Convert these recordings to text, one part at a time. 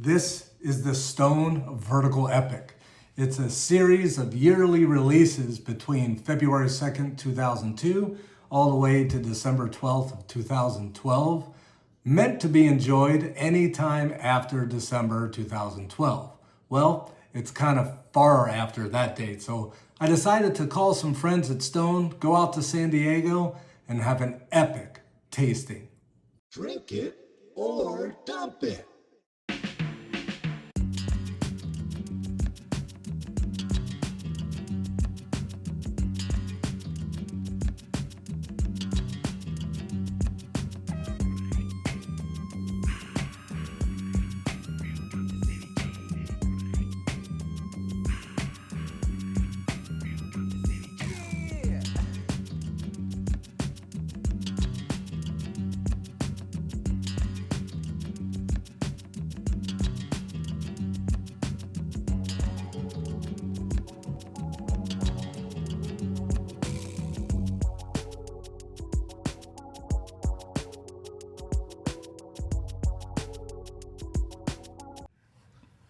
This is the Stone Vertical Epic. It's a series of yearly releases between February 2nd, 2002, all the way to December 12th of 2012, meant to be enjoyed anytime after December 2012. Well, it's kind of far after that date, so I decided to call some friends at Stone, go out to San Diego, and have an epic tasting. Drink it or dump it.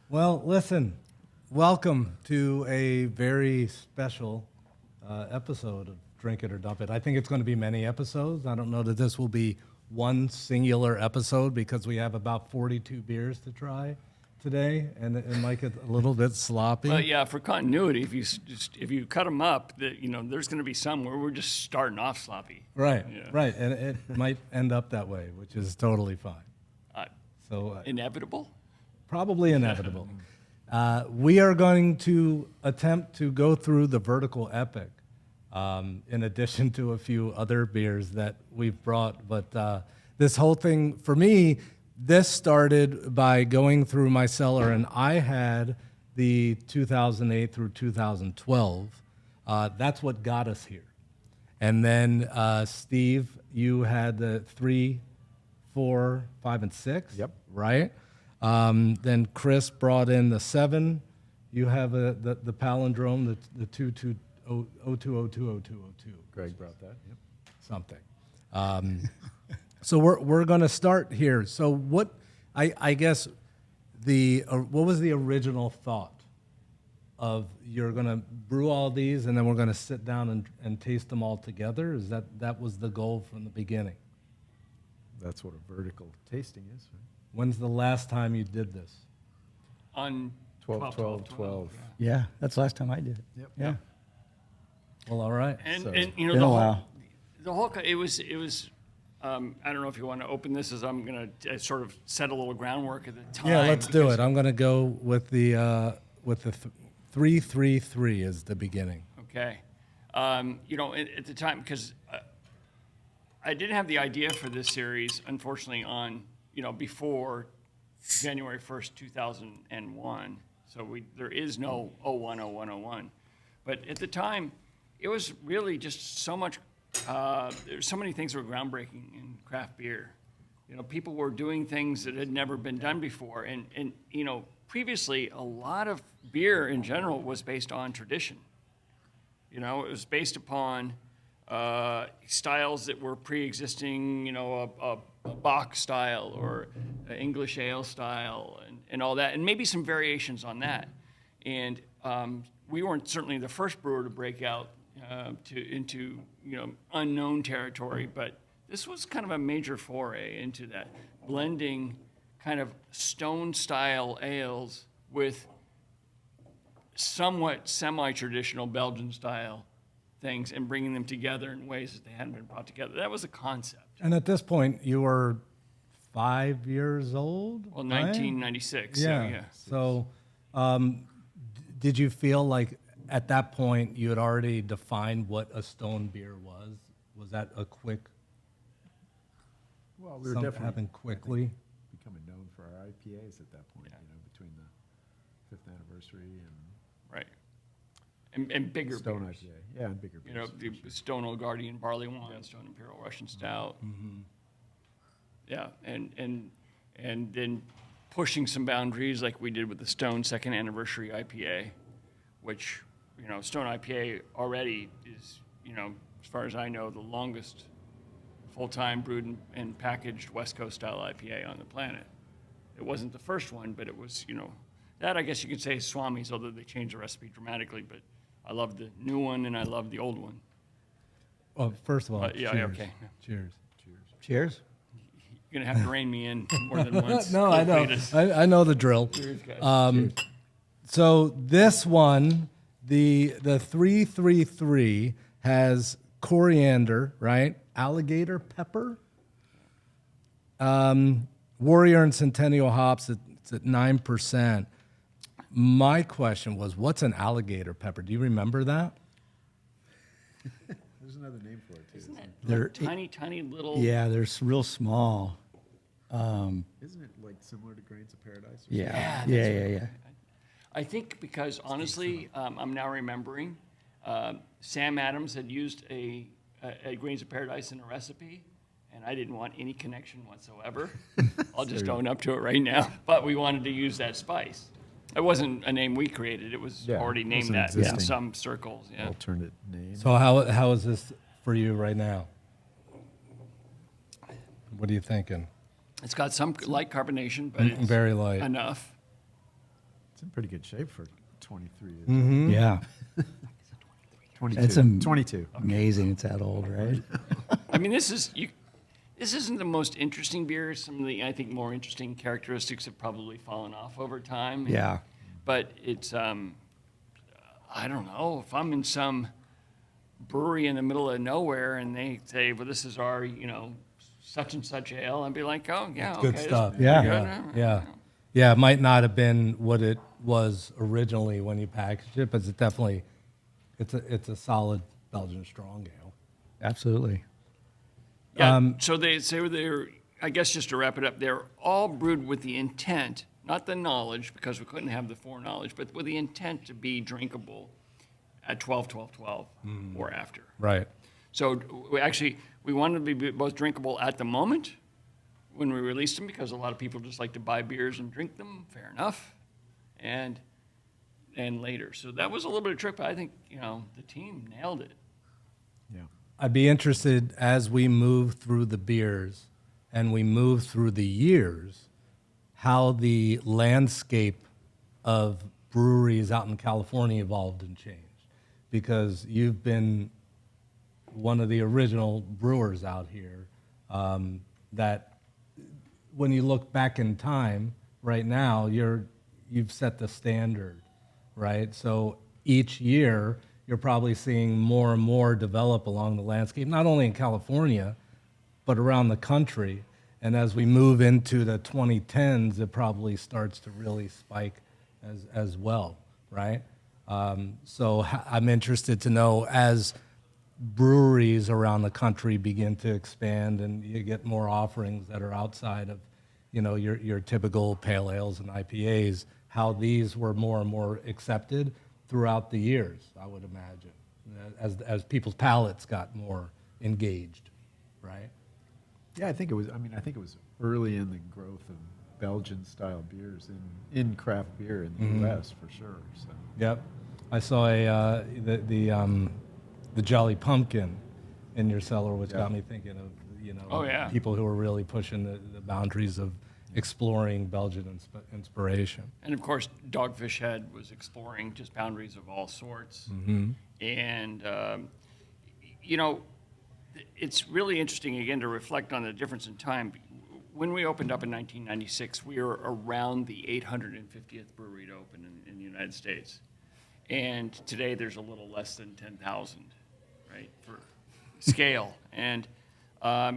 Well, listen, welcome to a very special episode of Drink It or Dump It. I think it's going to be many episodes. I don't know that this will be one singular episode because we have about 42 beers to try today, and it might get a little bit sloppy. Well, yeah, for continuity, if you cut them up, there's going to be some where we're just starting off sloppy. Right, Yeah. right, and it might end up that way, which is totally fine. Inevitable? Probably inevitable. We are going to attempt to go through the Vertical Epic, in addition to a few other beers that we've brought. But this whole thing, for me, this started by going through my cellar, and I had the 2008 through 2012. That's what got us here. And then, Steve, you had the 3, 4, 5, and 6. Yep. Right? Then Kris brought in the 7. You have the palindrome, the 02020202. Greg brought that. Yep. Something. So we're going to start here. So what I guess what was the original thought of you're going to brew all these and then we're going to sit down and taste them all together? Is that was the goal from the beginning? That's what a vertical tasting is, right? When's the last time you did this? On 12. Yeah, that's the last time I did it. Yep. Yeah. Well, all right. And So- and Been a while. the whole it was I don't know if you want to open this as I'm going to sort of set a little groundwork at the time. Yeah, let's do because- it. I'm going to go with the 333 is the beginning. Okay. At the time, because I didn't have the idea for this series, unfortunately, before January 1st, 2001. So there is no 01. But at the time, it was really just so much, there's so many things that were groundbreaking in craft beer. People were doing things that had never been done before. And previously, a lot of beer in general was based on tradition. It was based upon styles that were pre-existing, a Bach style or an English ale style and all that, and maybe some variations on that. And we weren't certainly the first brewer to break out into unknown territory, but this was kind of a major foray into that, blending kind of stone-style ales with somewhat semi-traditional Belgian-style things and bringing them together in ways that they hadn't been brought together. That was a concept. And at this point, you were 5 years old? Well, right? 1996. Yeah. So, So, did you feel like at that point you had already defined what a stone beer was? Was that a quick? Well, we were something definitely happened quickly. becoming known for our IPAs at that point. Between the 5th anniversary and right. And bigger Stone beers. IPA. Yeah, and bigger beers. The Stone Old Guardian Barley Wine, Stone Imperial Russian Stout. Mm-hmm. Yeah, and then pushing some boundaries like we did with the Stone Second Anniversary IPA, which, Stone IPA already is, as far as I know, the longest full-time brewed and packaged West Coast style IPA on the planet. it wasn't the first one, but it was, that I guess you could say is Swami's, although they changed the recipe dramatically. But I love the new one and I love the old one. Well, first of all, Yeah, cheers. okay. Cheers. Cheers. You're gonna have to rein me in more than once. No, I know. I know the drill. Cheers, guys. So this one, the 333 has coriander, right? Alligator pepper. Warrior and Centennial hops. It's at 9%. My question was, what's an alligator pepper? Do you remember that? There's another name for it, too. Isn't that They're- like tiny little? Yeah, they're real small. Isn't it like similar to grains of paradise? Or Yeah. Yeah, Yeah. I think because honestly, I'm now remembering, Sam Adams had used a Grains of Paradise in a recipe, and I didn't want any connection whatsoever. I'll just own up to it right now. But we wanted to use that spice. It wasn't a name we created. It was Yeah, already it named was an that in existing- some circles. Yeah. alternate name? So how is this for you right now? What are you thinking? It's got some light carbonation, but it's Very light. enough. It's in pretty good shape for 23. Yeah. 22. It's 22. amazing. It's that old, right? I mean, this isn't the most interesting beer. Some of the, I think, more interesting characteristics have probably fallen off over time. Yeah. But it's, I don't know, if I'm in some brewery in the middle of nowhere and they say, well, this is our, such and such ale, I'd be like, oh, yeah, okay. Good this is stuff. pretty Yeah. good. Yeah, it might not have been what it was originally when you packaged it, but it's definitely, it's a solid Belgian strong ale. Absolutely. Yeah, so they're, I guess just to wrap it up, they're all brewed with the intent, not the knowledge, because we couldn't have the foreknowledge, but with the intent to be drinkable at 12/12/12 or after. Right. So we wanted to be both drinkable at the moment when we released them, because a lot of people just like to buy beers and drink them, fair enough, and later. So that was a little bit of a trick, but I think, the team nailed it. Yeah. I'd be interested as we move through the beers and we move through the years, how the landscape of breweries out in California evolved and changed. Because you've been one of the original brewers out here that when you look back in time right now, you've set the standard, right? So each year, you're probably seeing more and more develop along the landscape, not only in California, but around the country. And as we move into the 2010s, it probably starts to really spike as well, right? So I'm interested to know, as breweries around the country begin to expand and you get more offerings that are outside of, your typical pale ales and IPAs, how these were more and more accepted throughout the years, I would imagine, as people's palates got more engaged, right? Yeah, I think it was early in the growth of Belgian-style beers in craft beer in the U.S. for sure. So. Yep. I saw the Jolly Pumpkin in your cellar, which got me thinking of, Oh, yeah. people who are really pushing the boundaries of exploring Belgian inspiration. And of course, Dogfish Head was exploring just boundaries of all sorts. And, it's really interesting, again, to reflect on the difference in time. When we opened up in 1996, we were around the 850th brewery to open in the United States. And today there's a little less than 10,000, right, for scale. And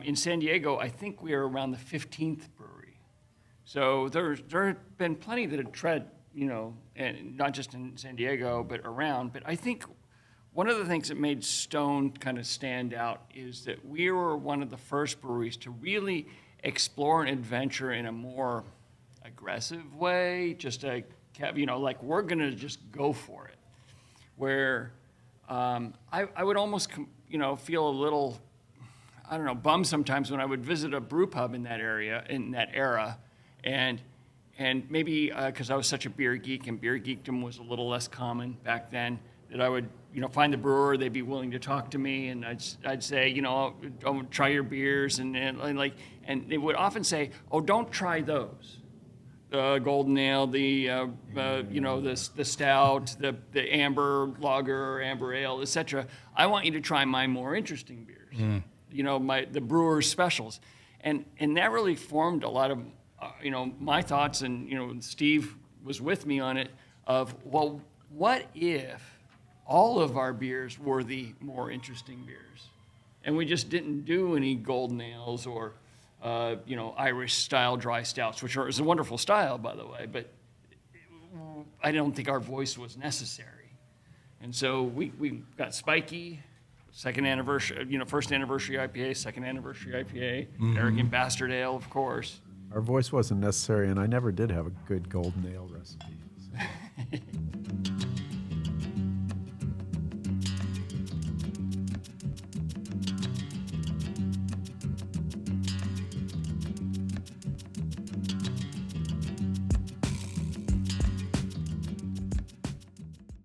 in San Diego, I think we are around the 15th brewery. So there have been plenty that have tread, and not just in San Diego, but around. But I think one of the things that made Stone kind of stand out is that we were one of the first breweries to really explore and adventure in a more aggressive way, just like we're going to just go for it. Where I would almost, feel a little, I don't know, bummed sometimes when I would visit a brew pub in that area, in that era, and maybe because I was such a beer geek and beer geekdom was a little less common back then, that I would, find the brewer, they'd be willing to talk to me, and I'd say, I'll try your beers, and they would often say, oh, don't try those. golden ale, the the stout, the amber lager, amber ale, etc. I want you to try my more interesting beers. The brewer's specials, and that really formed a lot of my thoughts. And Steve was with me on it. Of, well, what if all of our beers were the more interesting beers, and we just didn't do any golden ales or Irish style dry stouts, which is a wonderful style, by the way, but I don't think our voice was necessary. And so we got Spiky, second anniversary, first anniversary IPA, second anniversary IPA, Arrogant Bastard Ale, of course. Our voice wasn't necessary, and I never did have a good golden ale recipe. So.